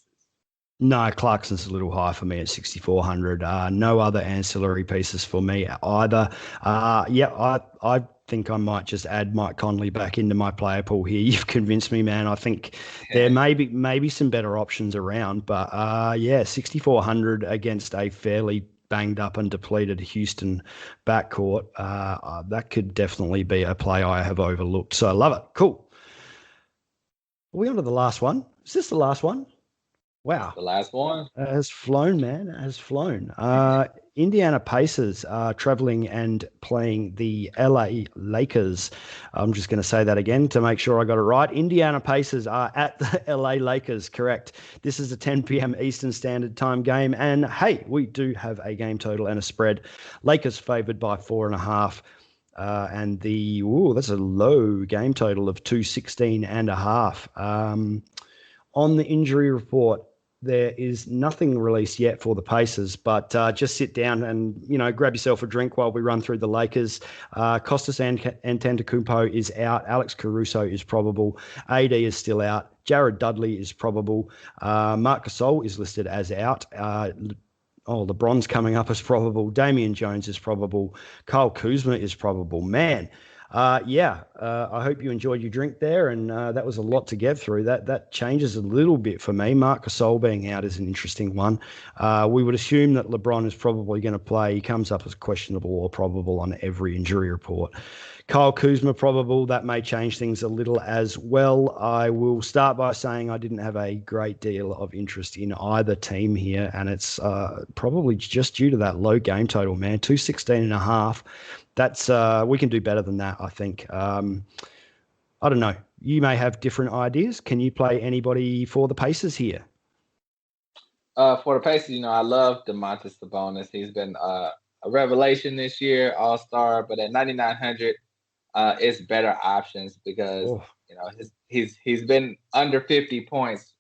No, Clarkson's a little high for me at 6,400. No other ancillary pieces for me either. I think I might just add Mike Conley back into my player pool here. You've convinced me, man. I think there may be some better options around. But, 6,400 against a fairly banged up and depleted Houston backcourt. That could definitely be a play I have overlooked. So I love it. Cool. Are we on to the last one? Is this the last one? Wow. The last one. It has flown, man. It has flown. Indiana Pacers are traveling and playing the LA Lakers. I'm just going to say that again to make sure I got it right. Indiana Pacers are at the LA Lakers, correct. This is a 10 p.m. Eastern Standard Time game. And, hey, we do have a game total and a spread. Lakers favored by 4.5. And that's a low game total of 216.5. On the injury report, there is nothing released yet for the Pacers, but just sit down and, grab yourself a drink while we run through the Lakers. Kostas Antetokounmpo is out. Alex Caruso is probable. AD is still out. Jared Dudley is probable. Marc Gasol is listed as out. LeBron's coming up as probable. Damian Jones is probable. Kyle Kuzma is probable. Man, I hope you enjoyed your drink there, and that was a lot to get through. That changes a little bit for me. Marc Gasol being out is an interesting one. We would assume that LeBron is probably going to play. He comes up as questionable or probable on every injury report. Kyle Kuzma probable. That may change things a little as well. I will start by saying I didn't have a great deal of interest in either team here, and it's probably just due to that low game total, man. 216.5. That's we can do better than that, I think. I don't know. You may have different ideas. Can you play anybody for the Pacers here? For the Pacers, I love Domantas Sabonis. He's been a revelation this year, All-Star, but at 9,900, it's better options because he's been under 50 points,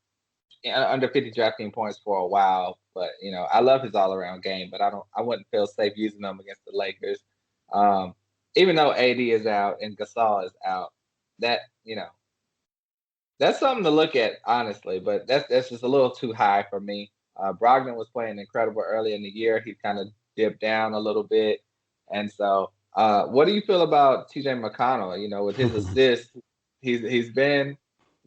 under 50 drafting points for a while. But I love his all-around game, but I wouldn't feel safe using them against the Lakers. Even though AD is out and Gasol is out, that's something to look at, honestly. But that's just a little too high for me. Brogdon was playing incredible early in the year. He kind of dipped down a little bit, and so. What do you feel about TJ McConnell? With his assists, he's been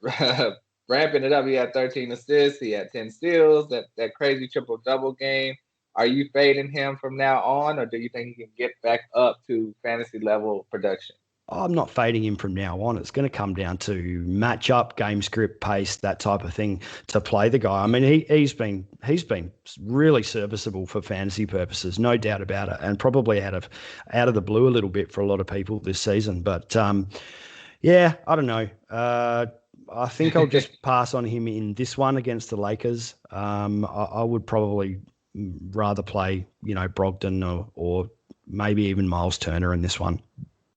ramping it up. He had 13 assists. He had 10 steals. That crazy triple-double game. Are you fading him from now on, or do you think he can get back up to fantasy-level production? I'm not fading him from now on. It's going to come down to matchup, game script, pace, that type of thing to play the guy. I mean, he's been really serviceable for fantasy purposes, no doubt about it, and probably out of the blue a little bit for a lot of people this season. But I don't know. I think I'll just pass on him in this one against the Lakers. I would probably rather play, Brogdon or maybe even Miles Turner in this one.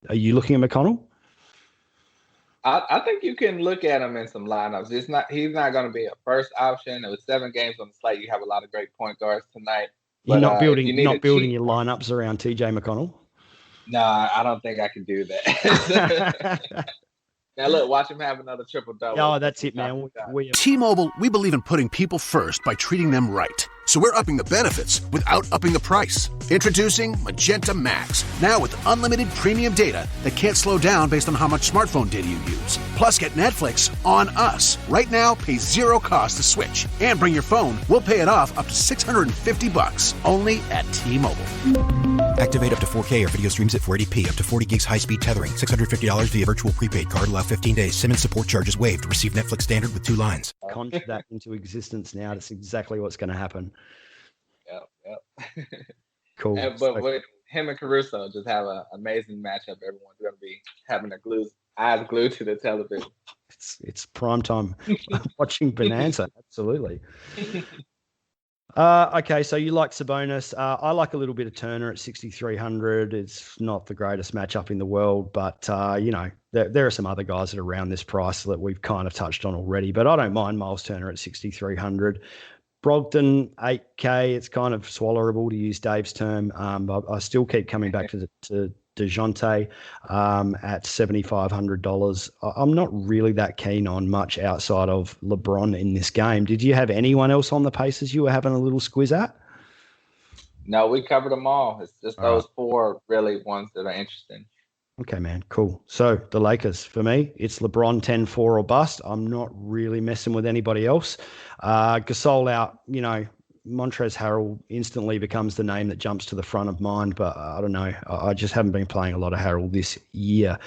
Are you looking at McConnell? I think you can look at him in some lineups. He's not going to be a first option. It was 7 games on the slate. You have a lot of great point guards tonight. You're not building your lineups around TJ McConnell? No, I don't think I can do that. Now, look, watch him have another triple-double. Oh, that's it, man. T-Mobile, we believe in putting people first by treating them right. So we're upping the benefits without upping the price. Introducing Magenta Max. Now with unlimited premium data that can't slow down based on how much smartphone data you use. Plus, get Netflix on us. Right now, pay $0 cost to switch. And bring your phone. We'll pay it off up to $650. Only at T-Mobile. Activate up to 4K or video streams at 480p. Up to 40 gigs high-speed tethering. $650 via virtual prepaid card. Allow 15 days. SIM and support charges waived. Receive Netflix standard with 2 lines. Conjure that into existence now. That's exactly what's going to happen. Yep. Cool. But with him and Caruso just have an amazing matchup. Everyone's going to be having eyes glued to the television. It's prime time watching Bonanza. Absolutely. Okay, so you like Sabonis. I like a little bit of Turner at 6,300. It's not the greatest matchup in the world, but, there are some other guys that are around this price that we've kind of touched on already, but I don't mind Miles Turner at 6,300. Brogdon, 8K. It's kind of swallowable, to use Dave's term. I still keep coming back to DeJounte at $7,500. I'm not really that keen on much outside of LeBron in this game. Did you have anyone else on the Pacers you were having a little squiz at? No, we covered them all. It's just those 4 really ones that are interesting. Okay, man. Cool. So the Lakers, for me, it's LeBron 10-4 or bust. I'm not really messing with anybody else. Gasol out, Montrezl Harrell instantly becomes the name that jumps to the front of mind, but I don't know. I just haven't been playing a lot of Harrell this year.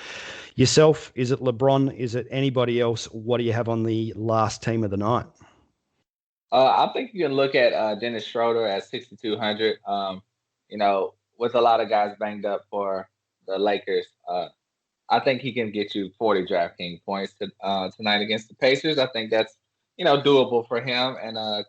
Yourself, is it LeBron? Is it anybody else? What do you have on the last team of the night? I think you can look at Dennis Schroeder at 6,200. With a lot of guys banged up for the Lakers, I think he can get you 40 DraftKings points tonight against the Pacers. I think that's doable for him. And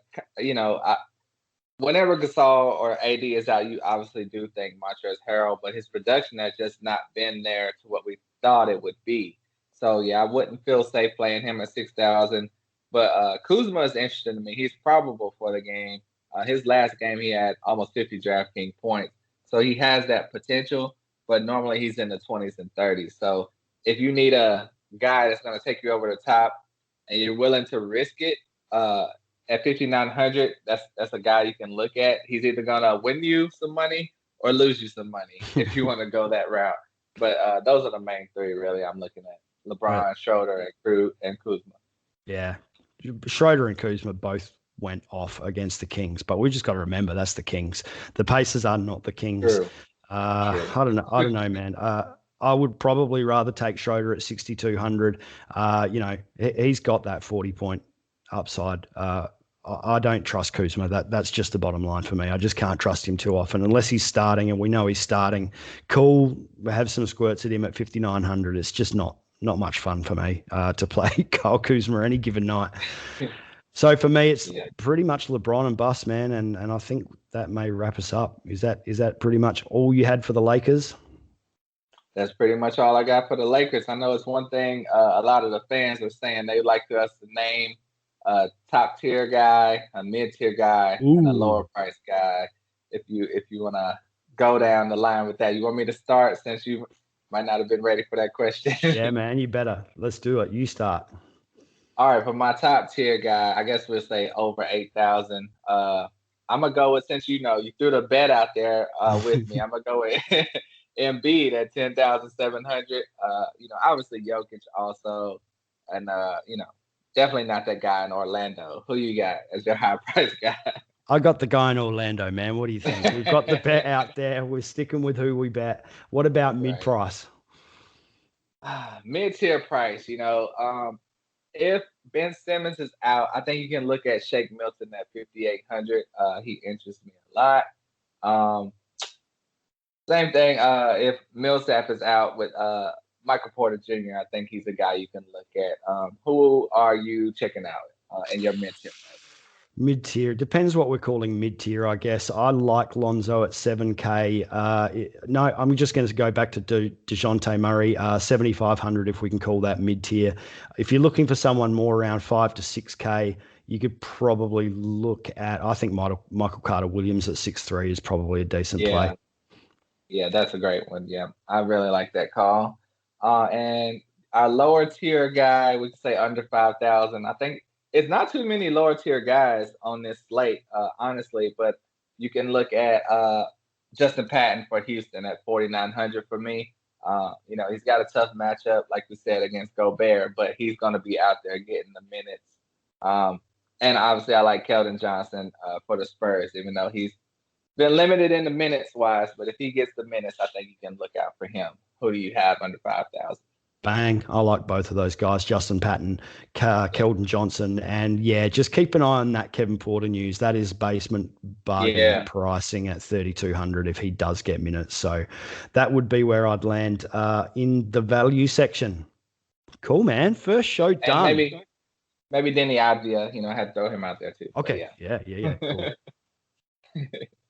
whenever Gasol or AD is out, you obviously do think Montrezl Harrell, but his production has just not been there to what we thought it would be. So I wouldn't feel safe playing him at 6,000. But Kuzma is interesting to me. He's probable for the game. His last game, he had almost 50 DraftKings points. So he has that potential, but normally he's in the 20s and 30s. So if you need a guy that's going to take you over the top and you're willing to risk it, at 5,900, that's a guy you can look at. He's either gonna win you some money or lose you some money if you want to go that route. But those are the main three really I'm looking at: LeBron, right. Schroeder, and Kuzma. Yeah, Schroeder and Kuzma both went off against the Kings, but we just got to remember that's the Kings. The Pacers are not the Kings. True. I don't know, man. I would probably rather take Schroeder at 6,200. He's got that 40-point upside. I don't trust Kuzma. That's just the bottom line for me. I just can't trust him too often unless he's starting, and we know he's starting. Cool, have some squirts at him at 5,900. It's just not much fun for me to play Kyle Kuzma any given night. So for me, it's pretty much LeBron and bust, man, and I think that may wrap us up. Is that pretty much all you had for the Lakers? That's pretty much all I got for the Lakers. I know it's one thing a lot of the fans are saying they would like us to name a top-tier guy, a mid-tier guy, and a lower-price guy. If you want to go down the line with that, you want me to start since you might not have been ready for that question? Yeah, man, you better. Let's do it. You start. All right, for my top-tier guy, I guess we'll say over 8,000. I'm going to go with, since you threw the bet out there with me, I'm going to go with Embiid at 10,700. Obviously Jokic also, and definitely not that guy in Orlando. Who you got as your high price guy? I got the guy in Orlando, man. What do you think? We've got the bet out there. We're sticking with who we bet. What about mid-price? Mid-tier price, if Ben Simmons is out, I think you can look at Shake Milton at 5,800. He interests me a lot. Same thing. If Millsap is out with Michael Porter Jr., I think he's a guy you can look at. Who are you checking out in your mid-tier price? Mid-tier. Depends what we're calling mid-tier, I guess. I like Lonzo at 7K. No, I'm just going to go back to DeJounte Murray, 7,500 if we can call that mid-tier. If you're looking for someone more around 5 to 6K, you could probably look at, I think Michael Carter Williams at 6'3" is probably a decent play. Yeah, that's a great one. Yeah, I really like that call. And our lower tier guy, we could say under 5,000. I think it's not too many lower tier guys on this slate, honestly, but you can look at Justin Patton for Houston at 4,900 for me. He's got a tough matchup, like we said, against Gobert, but he's going to be out there getting the minutes. And obviously I like Keldon Johnson for the Spurs, even though he's been limited in the minutes wise, but if he gets the minutes, I think you can look out for him. Who do you have under 5,000? Bang. I like both of those guys, Justin Patton, Keldon Johnson. And just keep an eye on that Kevin Porter news. That is basement bargain pricing at 3,200 if he does get minutes. So that would be where I'd land in the value section. Cool, man. First show done. And maybe Denny Avdia, I had to throw him out there too. Okay. Yeah. Cool.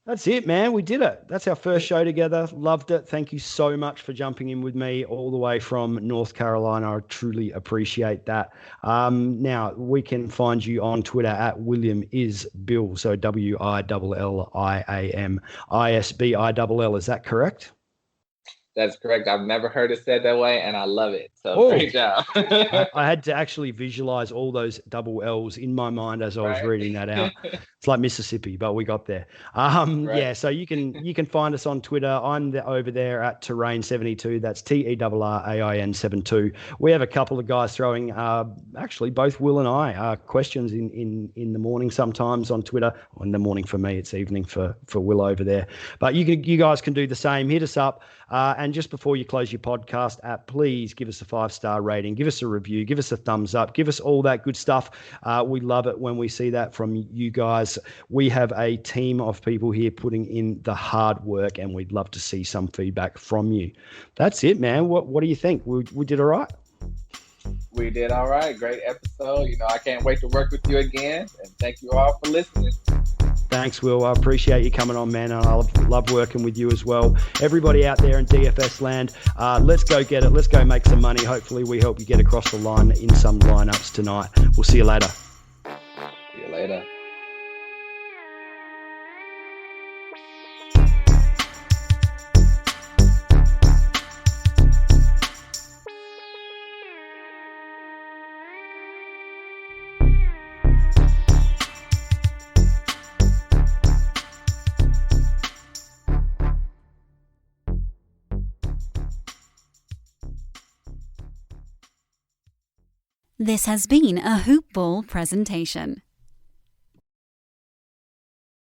That's it, man. We did it. That's our first show together. Loved it. Thank you so much for jumping in with me all the way from North Carolina. I truly appreciate that. Now, we can find you on Twitter at William is Bill. So WILLIAMISBILL. Is that correct? That's correct. I've never heard it said that way, and I love it. So great job. I had to actually visualize all those double L's in my mind as I was reading that out. It's like Mississippi, but we got there. Yeah, so you can find us on Twitter. I'm over there at Terrain72. That's TERRAIN72. We have a couple of guys throwing, actually both Will and I, questions in the morning sometimes on Twitter. Or in the morning for me, it's evening for Will over there. But you guys can do the same. Hit us up. And just before you close your podcast app, please give us a 5-star rating, give us a review, give us a thumbs up, give us all that good stuff. We love it when we see that from you guys. We have a team of people here putting in the hard work, and we'd love to see some feedback from you. That's it, man. What do you think? We did all right? We did all right. Great episode. I can't wait to work with you again, and thank you all for listening. Thanks, Will. I appreciate you coming on, man. And I love working with you as well. Everybody out there in DFS land, let's go get it. Let's go make some money. Hopefully we help you get across the line in some lineups tonight. We'll see you later. See you later. This has been a HoopBall presentation.